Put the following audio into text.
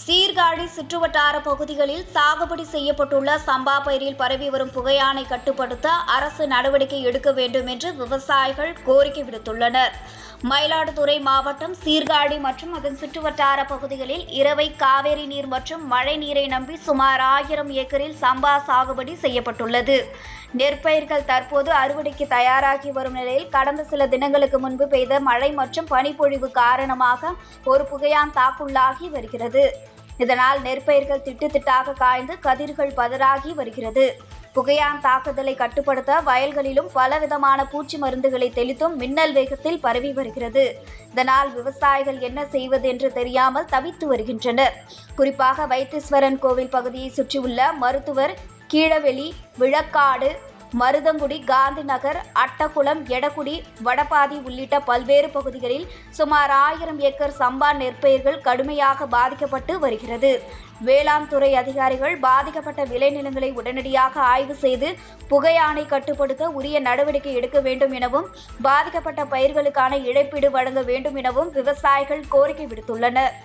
சீர்காழி சுற்றுவட்டார பகுதிகளில் சாகுபடி செய்யப்பட்டுள்ள சம்பா பயிரில் பரவி வரும் புகையானை கட்டுப்படுத்த அரசு நடவடிக்கை எடுக்க வேண்டும் என்று விவசாயிகள் கோரிக்கை விடுத்துள்ளனர். மயிலாடுதுறை மாவட்டம் சீர்காழி மற்றும் அதன் சுற்றுவட்டார பகுதிகளில் இரவை காவேரி நீர் மற்றும் மழை நீரை நம்பி சுமார் 1000 ஏக்கரில் சம்பா சாகுபடி செய்யப்பட்டுள்ளது. நெற்பயிர்கள் தற்போது அறுவடைக்கு தயாராகி வரும் நிலையில் கடந்த சில தினங்களுக்கு முன்பு பெய்த மழை மற்றும் பனிப்பொழிவு காரணமாக ஒரு புகையான் தாக்குள்ளாகி வருகிறது. இதனால் நெற்பயிர்கள் திட்டாக காய்ந்து கதிர்கள் பதறாகி வருகிறது. புகையான் தாக்குதலை கட்டுப்படுத்த வயல்களிலும் பலவிதமான பூச்சி மருந்துகளை தெளித்தும் மின்னல் வேகத்தில் பரவி வருகிறது. இதனால் விவசாயிகள் என்ன செய்வது என்று தெரியாமல் தவித்து வருகின்றனர். குறிப்பாக வைத்தீஸ்வரன் கோவில் பகுதியை சுற்றியுள்ள மருத்துவர், கீழவெளி, விளக்காடு, மருதங்குடி, காந்தி நகர், அட்டக்குளம், எடக்குடி, வடபாதி உள்ளிட்ட பல்வேறு பகுதிகளில் சுமார் 1000 ஏக்கர் சம்பா நெற்பயிர்கள் கடுமையாக பாதிக்கப்பட்டு வருகிறது. வேளாண் துறை அதிகாரிகள் பாதிக்கப்பட்ட விளைநிலங்களை உடனடியாக ஆய்வு செய்து புகையானை கட்டுப்படுத்த உரிய நடவடிக்கை எடுக்க வேண்டும் எனவும் பாதிக்கப்பட்ட பயிர்களுக்கான இழப்பீடு வழங்க வேண்டும் எனவும் விவசாயிகள் கோரிக்கை விடுத்துள்ளனர்.